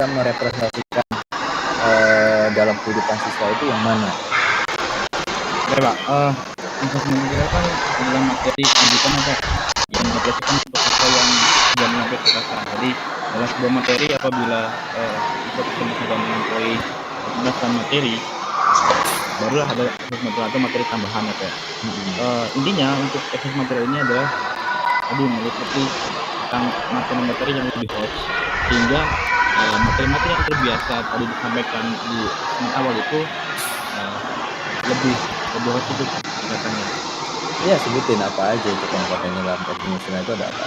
bisa merepresentasikan dalam kehidupan siswa itu yang mana? Oke Pak, investasi material kan adalah materi pendidikan Pak yang diaplikasikan untuk siswa yang sudah mencapai kekuasaan. Jadi dalam sebuah materi apabila siswa tersebut sudah melampaui berdasarkan materi, barulah ada investasi material atau materi tambahan ya Pak. Intinya untuk investasi material ini adalah tadi meliputi tentang materi-materi yang lebih hots, sehingga materi-materi yang terbiasa tadi disampaikan di segmen awal itu lebih hots itu katanya. Iya, sebutin apa aja itu komponennya dalam teknik itu ada apa?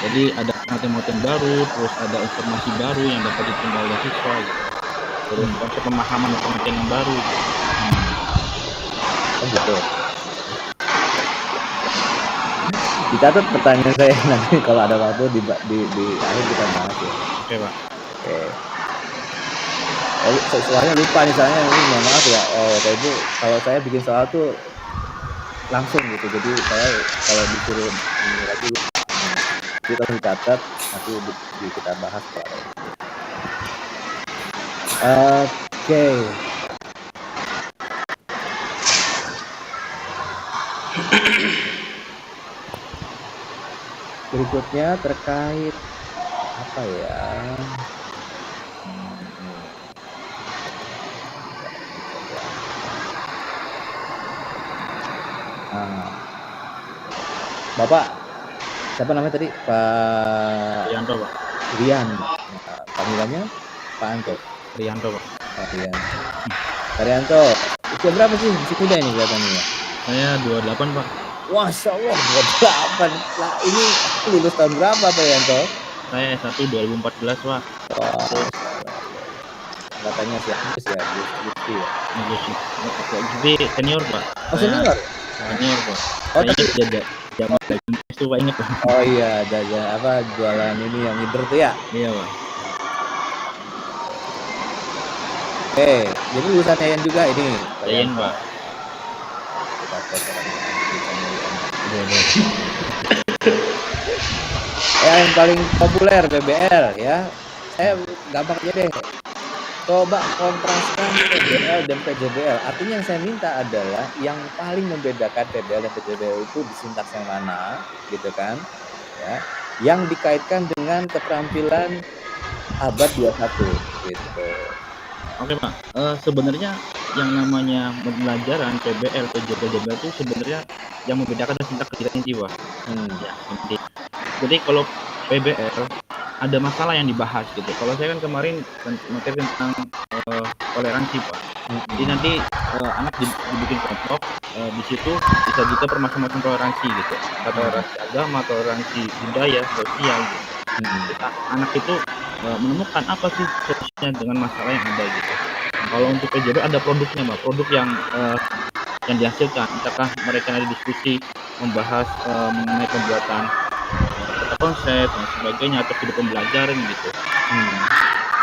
Jadi ada materi-materi baru, terus ada informasi baru yang dapat diterima oleh siswa gitu. Terus konsep pemahaman dan pengertian yang baru gitu. Oh gitu. Dicatat pertanyaan saya nanti kalau ada waktu di akhir kita bahas ya. Oke Pak. Soalnya lupa misalnya ini mohon maaf ya. Bapak Ibu, kalau saya bikin soal tuh langsung gitu. Jadi saya kalau disuruh ini lagi lupa. Jadi tolong dicatat nanti kita bahas kalau itu. Oke. Berikutnya terkait apa ya? Bapak siapa namanya tadi? Pak Rianto Pak. Rian. Panggilannya Pak Anto. Rianto Pak. Rian. Pak Rianto, usia berapa sih? Masih muda ini kelihatannya. Saya 28 Pak. Masya Allah 28. Lah ini lulus tahun berapa Pak Rianto? Saya S1 2014 Pak. Wah, katanya sih Agus ya, Gusti ya. Jadi senior Pak. Oh senior? Senior Pak. Oh tapi zaman itu Pak inget Pak. Oh iya, jajan apa jualan ini yang mider tuh ya? Iya Pak. Oke, jadi lulusan Yayan juga ini. Yayan Pak. Yang paling populer PBL ya. Saya gampang aja deh. Coba kontraskan PBL dan PJBL. Artinya yang saya minta adalah yang paling membedakan PBL dan PJBL itu di sintaks yang mana, gitu kan? Ya, yang dikaitkan dengan keterampilan abad 21 gitu. Oke Pak, sebenarnya yang namanya pembelajaran PBL, PJBL itu sebenarnya yang membedakan adalah sintaks tidak inti Pak. Ya, inti. Jadi kalau PBL ada masalah yang dibahas gitu. Kalau saya kan kemarin materi tentang toleransi Pak. Jadi nanti anak dibikin kelompok, di situ disajikan permasalahan toleransi gitu. Toleransi agama, toleransi budaya, sosial gitu. Anak itu menemukan apa sih solusinya dengan masalah yang ada gitu. Kalau untuk PJB ada produknya Pak, produk yang dihasilkan. Apakah mereka ada diskusi membahas mengenai pembuatan konsep dan sebagainya atau hidup pembelajaran gitu.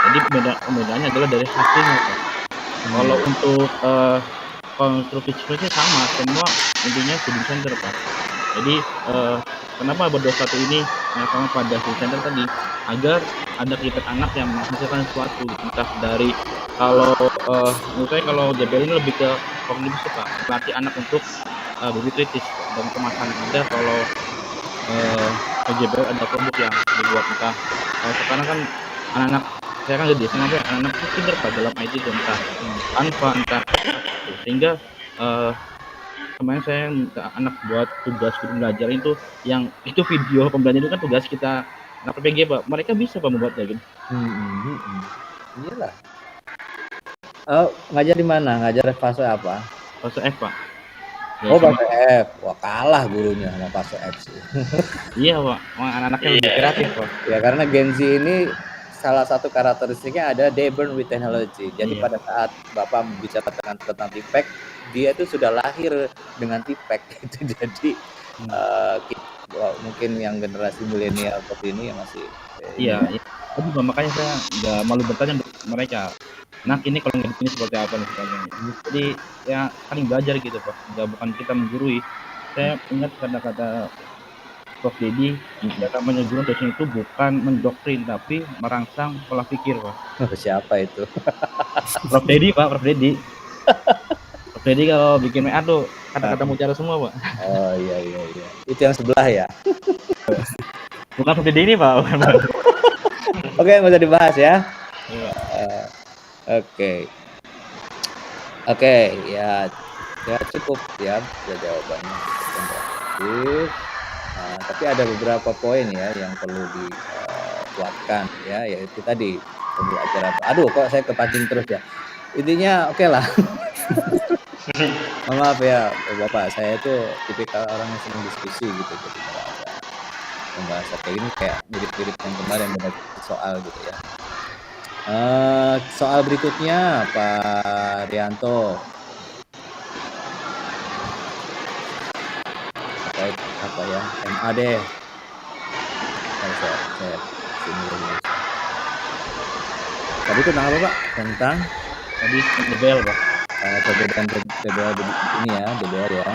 Jadi pembedaannya adalah dari hasilnya Pak. Kalau untuk konstruksi sama, semua intinya student center Pak. Jadi kenapa berdasar ini sama pada student center tadi agar ada kegiatan anak yang menghasilkan sesuatu, entah dari kalau menurut saya kalau JBL ini lebih ke kognitif Pak, melatih anak untuk berpikir kritis dan kemasan ada kalau PJBL ada kelompok yang dibuat entah sekarang kan anak-anak saya kan jadi sampai anak-anak itu pintar Pak dalam IT itu entah Canva entah sehingga kemarin saya minta anak buat tugas belajar itu yang itu video pembelajaran itu kan tugas kita anak PPG Pak, mereka bisa Pak membuatnya gitu. Iyalah. Ngajar di mana? Ngajar fase apa? Fase F Pak. Ya, fase F. Wah kalah gurunya sama fase F sih. Iya Pak, anak-anaknya lebih kreatif Pak. Ya karena Gen Z ini salah satu karakteristiknya ada they born with technology. Jadi pada saat Bapak bicara tentang TPEC, dia itu sudah lahir dengan TPEC gitu. Jadi mungkin yang generasi milenial seperti ini yang masih iya. Tapi makanya saya nggak malu bertanya mereka. Nah ini kalau nggak begini seperti apa nih sebagainya. Jadi ya saling belajar gitu Pak. Nggak bukan kita menggurui. Saya ingat kata-kata Prof Dedi yang namanya guru dosen itu bukan mendoktrin tapi merangsang pola pikir, Pak. Oh, siapa itu? Prof Dedi, Pak, Prof Dedi. Prof Dedi kalau bikin WA tuh kata-kata Ah, mutiara semua, Pak. oh iya iya iya. Itu yang sebelah ya. Bukan Prof Dedi ini, Pak, bukan, Pak. Oke, nggak usah dibahas ya. Iya. Oke. Oke, ya ya cukup ya jawabannya komprehensif. Tapi ada beberapa poin ya yang perlu dikuatkan ya, yaitu tadi pembelajaran. Aduh, kok saya kepancing terus ya. Intinya oke lah. Mohon maaf ya Bapak, saya itu tipikal orang yang senang diskusi gitu. Jadi kalau ada pembahasan kayak gini kayak mirip-mirip yang kemarin ada soal gitu ya. Soal berikutnya Pak Rianto terkait apa ya MAD. Saya sini dulu. Tadi itu tentang apa Pak? Tentang Tadi DBL, Pak. perbedaan DBL ini ya, DBL ya.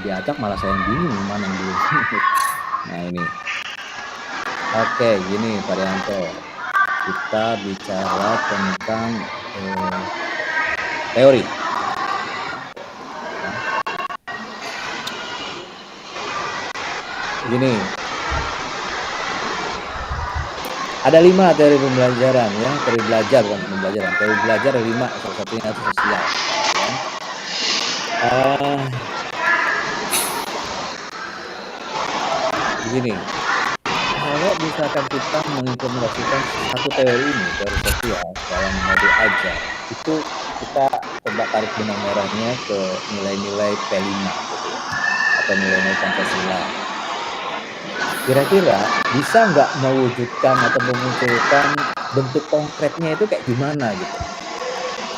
Diacak malah saya yang bingung mana yang dulu. Nah ini. Oke, gini Pak Rianto. Kita bicara tentang teori. Gini. Ada 5 teori pembelajaran ya, teori belajar bukan pembelajaran. Teori belajar ada 5, salah satunya itu sosial. Ya. Begini, kalau misalkan kita mengimplementasikan satu teori ini, teori sosial dalam modul ajar, itu kita coba tarik benang merahnya ke nilai-nilai P5 gitu ya, atau nilai-nilai Pancasila. Kira-kira bisa nggak mewujudkan atau memunculkan bentuk konkretnya itu kayak gimana gitu?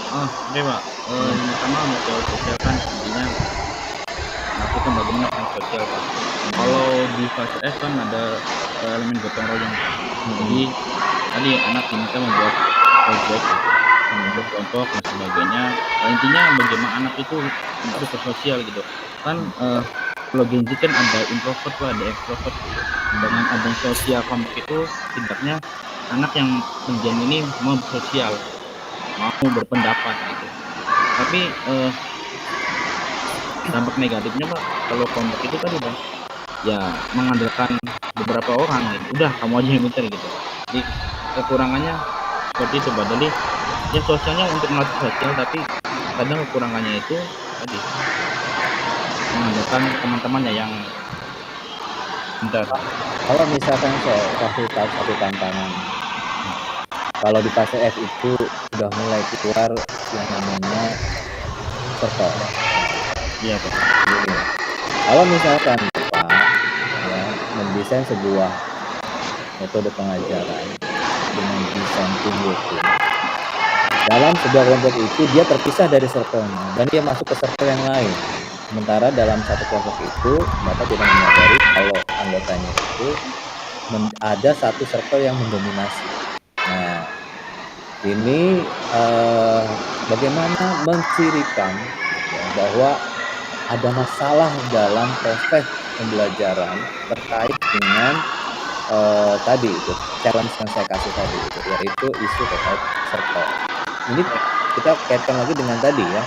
Oke, Pak. Yang pertama untuk teori sosial kan intinya kita bagaimana peran sosial, Pak. Kalau di fase F kan ada elemen gotong royong. Jadi tadi anak diminta membuat proyek gitu, membuat kelompok dan sebagainya. Intinya bagaimana anak itu untuk bersosial gitu. Kan kalau Gen Z kan ada introvert lah, ada extrovert gitu. Dengan adanya sosial kelompok itu setidaknya anak yang Gen ini mau bersosial, mau berpendapat gitu. Tapi dampak negatifnya Pak, kalau kelompok itu tadi Bang, ya mengandalkan beberapa orang gitu. Udah kamu aja yang pintar gitu. Jadi kekurangannya seperti itu Pak. Jadi ya sosialnya untuk melatih sosial, tapi kadang kekurangannya itu tadi mengandalkan teman-temannya yang pintar. Kalau misalkan saya kasih tahu satu tantangan, kalau di fase F itu sudah mulai keluar yang namanya circle. Iya Pak. Kalau misalkan Pak ya, mendesain sebuah metode pengajaran dengan desain teamwork, dalam sebuah kelompok itu dia terpisah dari circle-nya dan dia masuk ke circle yang lain. Sementara dalam satu kelompok itu Bapak tidak menyadari kalau anggotanya itu ada satu circle yang mendominasi. Nah, ini bagaimana mencirikan ya, bahwa ada masalah dalam proses pembelajaran terkait dengan tadi itu challenge yang saya kasih tadi itu, yaitu isu terkait circle. Ini kita kaitkan lagi dengan tadi ya,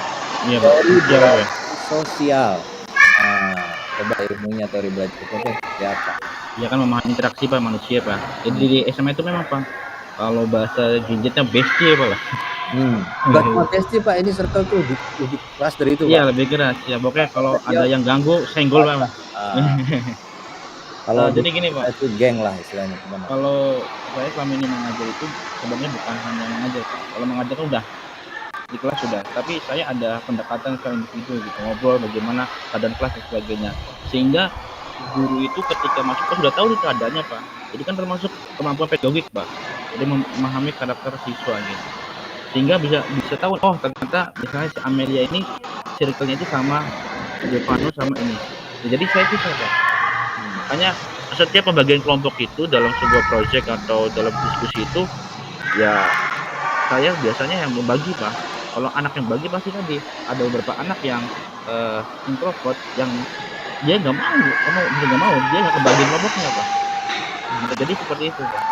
teori belajar sosial. Nah, coba ilmunya teori belajar sosial seperti apa? Ya kan memahami interaksi Pak manusia Pak. Jadi di SMA itu memang Pak, kalau bahasa gadgetnya bestie Pak lah. Bukan cuma bestie Pak, ini circle tuh lebih keras dari itu Pak. Iya lebih keras ya. Pokoknya kalau ada yang ganggu senggol Pak. Kalau jadi gini Pak, itu geng lah istilahnya. Kalau saya selama ini mengajar itu sebenarnya bukan hanya mengajar Pak. Kalau mengajar kan udah di kelas sudah, tapi saya ada pendekatan ke individu gitu, ngobrol bagaimana keadaan kelas dan sebagainya, sehingga guru itu ketika masuk kelas sudah tahu nih keadaannya Pak. Jadi kan termasuk kemampuan pedagogik Pak, jadi memahami karakter siswa gitu, sehingga bisa tahu oh ternyata misalnya si Amelia ini circle-nya itu sama Devano sama ini. Jadi saya bisa Pak. Makanya setiap pembagian kelompok itu dalam sebuah proyek atau dalam diskusi itu, ya saya biasanya yang membagi Pak. Kalau anak yang bagi pasti tadi ada beberapa anak yang introvert yang dia nggak mau dia nggak kebagian kelompoknya Pak. Bisa jadi seperti itu Pak.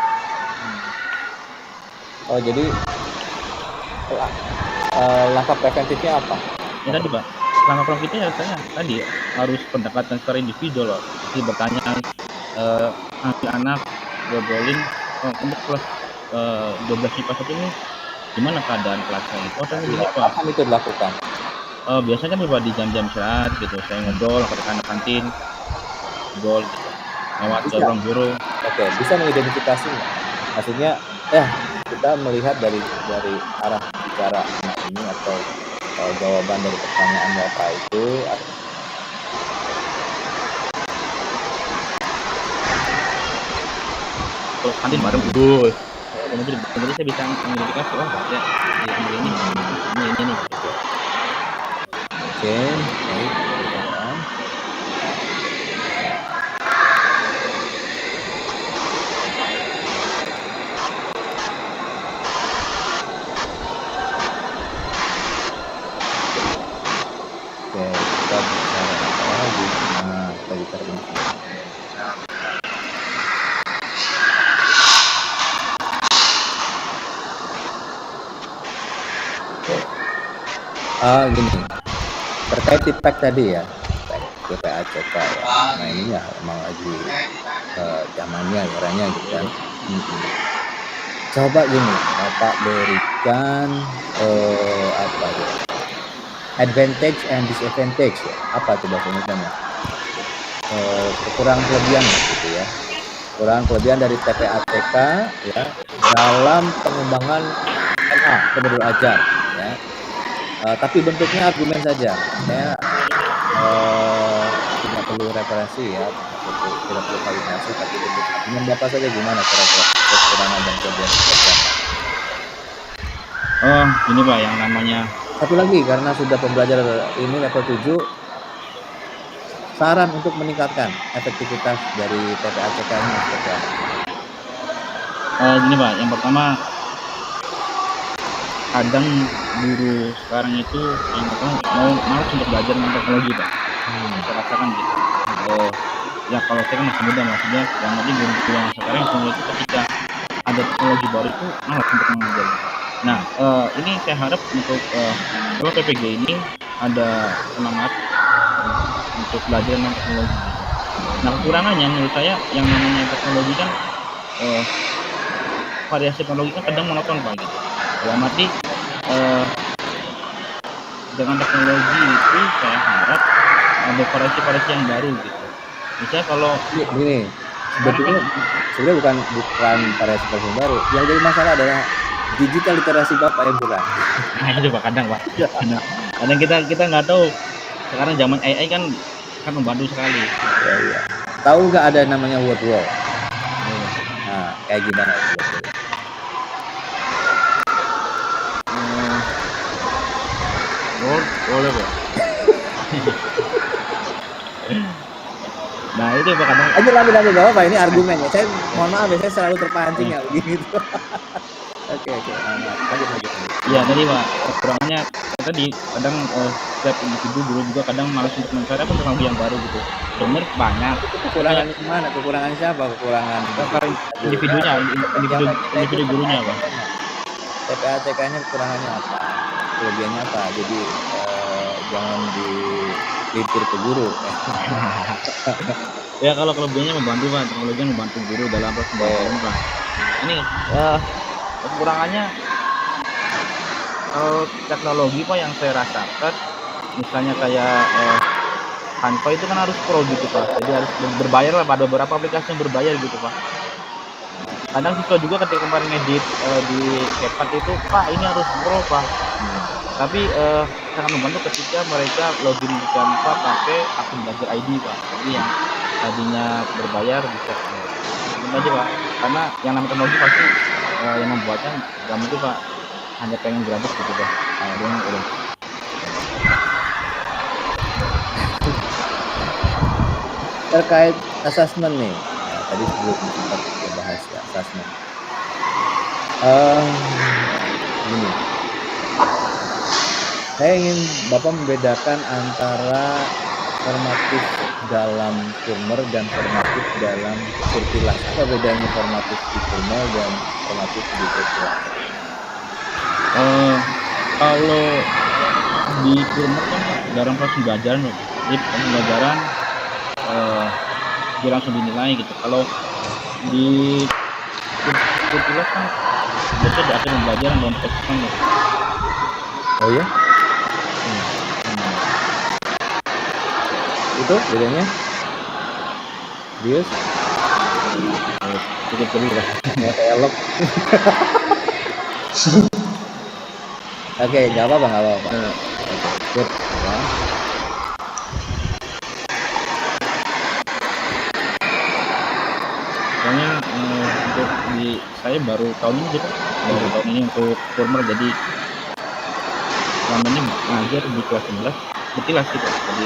Oh, jadi langkah preventifnya apa? Ya tadi Pak, langkah preventifnya ya saya tadi harus pendekatan secara individu loh. Jadi bertanya nanti anak ngobrolin untuk kelas 12 IPA 1 ini gimana keadaan kelasnya gitu. Oh ternyata gini Pak. Kapan itu dilakukan? Biasanya nih Pak di jam-jam istirahat gitu, saya ngobrol ke anak kantin, ngobrol gitu, lewat ke Bisa. ruang guru. Oke, bisa mengidentifikasi nggak? Maksudnya, ya kita melihat dari arah bicara anak ini atau jawaban dari pertanyaan Bapak itu, Kalau kantin bareng duduk, kemudian saya bisa mengidentifikasi, oh ya ini nih. oke, baik, pertanyaan. Oke, kita bicara apa lagi? Nah, kita bicara ini. Gini, terkait feedback tadi ya, PPACK ya. Nah ini ya emang lagi zamannya, eranya gitu kan. Coba gini, Bapak berikan apa ya? Advantage and disadvantage ya. Apa tuh bahasa Indonesia? Kekurangan kelebihan gitu ya. Kekurangan kelebihan dari TPATK ya dalam pengembangan MA atau modul ajar ya. Tapi bentuknya argumen saja. Saya tidak perlu referensi ya, tidak perlu validasi, tapi bentuk argumen Bapak saja gimana kira-kira kekurangan dan kelebihan TPATK. Oh, ini Pak yang namanya. Satu lagi, karena sudah pembelajaran ini level 7, saran untuk meningkatkan efektivitas dari TPACK ini seperti apa? Gini Pak, yang pertama kadang guru sekarang itu yang mau malas untuk belajar dengan teknologi Pak. Saya rasakan gitu. Ya kalau saya kan masih muda, maksudnya yang nanti guru yang sekarang itu ketika ada teknologi baru itu malas untuk mengajar. Nah, ini saya harap untuk kalau PPG ini ada semangat untuk belajar dengan teknologi. Nah, kekurangannya menurut saya yang namanya teknologi kan variasi teknologi kan kadang monoton Pak gitu. Dalam arti dengan teknologi itu saya harap ada variasi-variasi yang baru gitu. Misalnya kalau gini, sebetulnya bukan variasi yang baru. Yang jadi masalah adalah digital literasi Bapak yang kurang. Nah itu Pak kadang Pak. Kadang kita nggak tahu sekarang zaman AI kan membantu sekali. Ya. Tahu nggak ada namanya word wall? Nah, kayak gimana itu? Boleh Pak. Nah itu Pak kadang. Lanjut Bapak, ini argumennya. Saya mohon maaf ya, saya selalu terpancing ya begitu. Oke, lanjut. Iya tadi Pak, kekurangannya tadi kadang setiap individu dulu juga kadang malas untuk mencari apa teknologi yang baru gitu. Bener banyak. Kekurangan mana? Kekurangan siapa? Kekurangan individu gurunya Pak. TPACK-nya kekurangannya apa? Kelebihannya apa? Jadi jangan dilitir ke guru. Ya kalau kelebihannya membantu Pak, teknologi membantu guru dalam proses pembelajaran Pak. Ini kekurangannya teknologi Pak yang saya rasakan, misalnya kayak Canva itu kan harus pro gitu Pak, jadi harus berbayar lah, pada beberapa aplikasi yang berbayar gitu Pak. Kadang siswa juga ketika kemarin edit di CapCut itu, Pak ini harus pro Pak. Tapi sangat membantu ketika mereka login di Canva pakai akun belajar ID Pak. Jadi yang tadinya berbayar bisa ini aja Pak. Karena yang namanya teknologi pasti yang membuatnya nggak mungkin Pak hanya pengen gratis gitu Pak. Terkait assessment nih, tadi sebelum sempat kita bahas ya assessment. Gini, saya ingin Bapak membedakan antara formatif dalam Kurmer dan formatif dalam Kurtilas. Apa bedanya formatif di Kurmer dan formatif di Kurtilas? Kalau di Kurmer kan Pak, dalam proses pembelajaran Pak. Jadi pembelajaran dia langsung dinilai gitu. Kalau di Kurtilas kan biasanya ada pembelajaran dalam proses kan. Oh ya? Itu bedanya? Bius? Cukup dulu Pak. Ya elok. Oke, nggak apa-apa. Oke, good. Ya. Soalnya untuk di saya baru tahun ini juga, baru tahun ini untuk Kurmer, jadi selama ini ngajar di kelas 11 Kurtilas gitu. Jadi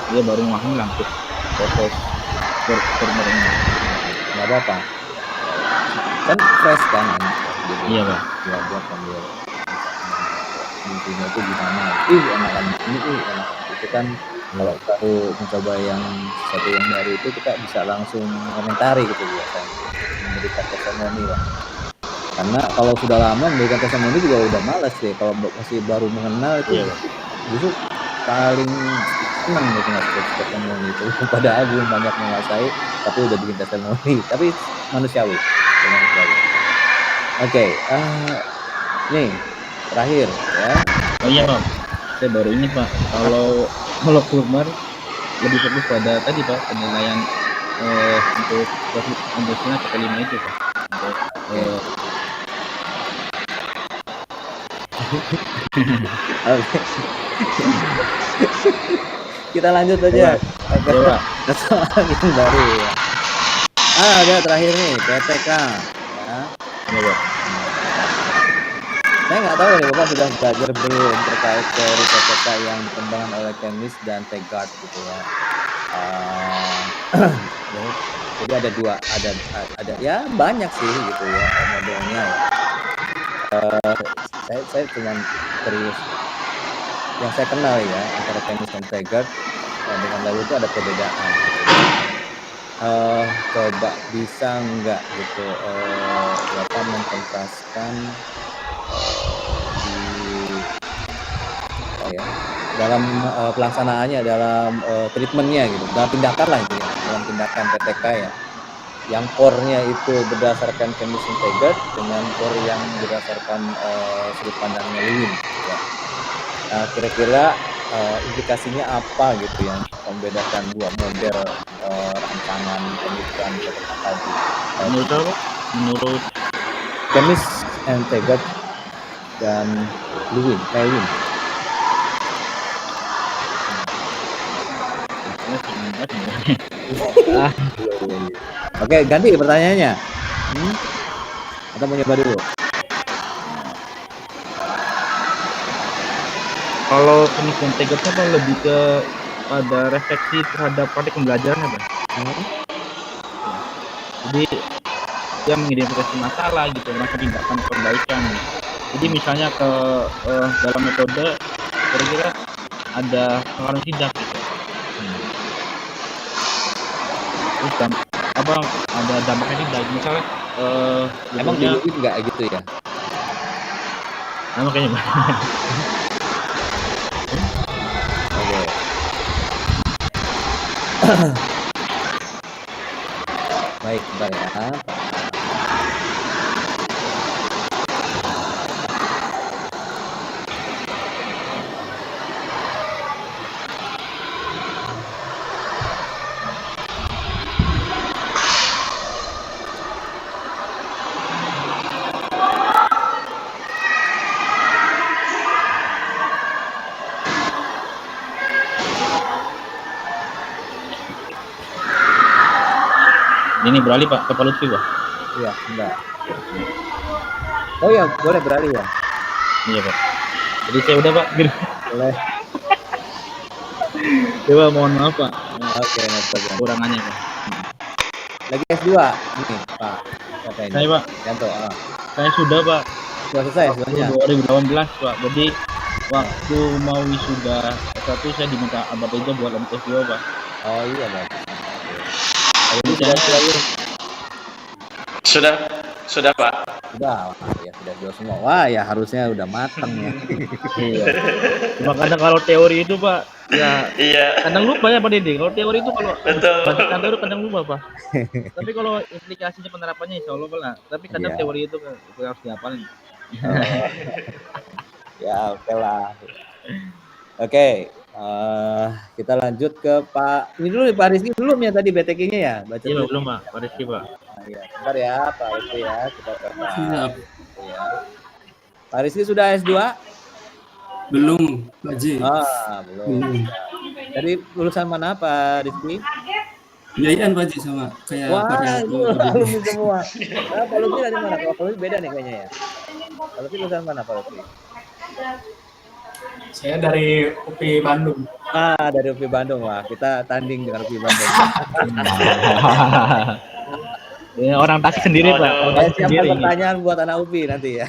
dia baru memahami lah untuk proses Kurmer ini. Nggak apa-apa. Kan fresh kan? Gitu. Iya Pak. Belajar sambil intinya itu gimana? Enakan ini, enak. Itu kan kalau baru mencoba yang sesuatu yang baru itu kita bisa langsung komentari gitu biasanya, memberikan testimoni lah. Karena kalau sudah lama memberikan testimoni juga udah males sih. Kalau masih baru mengenal itu justru paling senang gitu ngasih testimoni itu. Padahal belum banyak menguasai, tapi udah bikin testimoni. Tapi manusiawi. Oke, nih terakhir ya. Oh iya Pak, saya baru ini Pak, kalau Kurmer lebih fokus pada tadi Pak, penilaian untuk Pancasila ke-5 itu Pak. Oke. Kita lanjut aja. Oke Pak. Soal yang baru ya. Ada terakhir nih PTK ya. Iya Pak. Saya nggak tahu nih Bapak sudah belajar belum terkait teori PTK yang dikembangkan oleh Chemist dan Tegart gitu ya. Jadi ada dua, ada ya banyak sih gitu ya modelnya ya. Saya cuma serius yang saya kenal ya antara Chemist dan Tegart dengan lalu itu ada perbedaan gitu. Coba bisa nggak gitu Bapak mengkontraskan dalam pelaksanaannya, dalam treatmentnya gitu, dalam tindakan lah itu ya, dalam tindakan PTK ya, yang core-nya itu berdasarkan Chemist and Tegart dengan core yang berdasarkan sudut pandangnya Lewin ya. Nah, kira-kira implikasinya apa gitu yang membedakan dua model rancangan pemikiran PTK tadi? Menurut apa? Menurut Chemist and Tegart dan Lewin. Oke, ganti pertanyaannya. Atau mau nyoba dulu? Kalau Chemist Tegart apa lebih ke pada refleksi terhadap praktik pembelajaran apa? Jadi dia mengidentifikasi masalah gitu, melakukan tindakan perbaikan. Jadi misalnya ke dalam metode kira-kira ada pengaruh tidak gitu. Terus apa ada dampaknya tidak? Misalnya emang di Lewin nggak gitu ya? Emang kayaknya Oke. Baik, bentar ya. Ini beralih Pak ke Pak Lutfi Pak. Iya, enggak. Oh ya, boleh beralih ya? Iya Pak. Jadi saya udah Pak. Boleh. Coba mohon maaf Pak. Oke, no problem. Kurangannya Pak. S2 nih, Pak. Siapa ini? Saya Pak, Yanto. saya sudah Pak. Sudah selesai Waktu sebenarnya. 2018 Pak. Jadi waktu mau wisuda S1 saya diminta Abah Teja buat lanjut S2 Pak. Oh iya bagus. Sudah Pak. Sudah, ya sudah dua semua. Wah ya harusnya udah mateng ya. Iya. Cuma kadang kalau teori itu Pak, ya Iya. kadang lupa ya Pak Dede. Kalau teori itu kalau Betul. baca teori kadang lupa Pak. Tapi kalau implikasinya penerapannya insya Allah Pak lah. Tapi kadang Iya. teori itu harus dihafalin. Ya oke lah. Oke, kita lanjut ke Pak. Ini dulu Pak Rizky belum ya tadi BTK-nya ya? Baca Iya dulu. belum Pak, Pak Rizky Pak. Iya, bentar ya Pak Rizky ya. Kita ke Pak. Siap. Ya. Pak Rizky sudah S2? Belum, Pak J. Belum. Dari lulusan mana Pak Rizky? Biayaan Pak J sama kayak Wah, pada itu alumni semua. Nah, Pak Lutfi dari mana? Pak Lutfi beda nih kayaknya ya. Pak Lutfi lulusan mana Pak Lutfi? Saya dari UPI Bandung. Dari UPI Bandung. Wah, kita tanding dengan UPI Bandung. Ya, orang Tasik sendiri Pak. Orang Tasik Siapa sendiri. pertanyaan buat anak UPI nanti ya.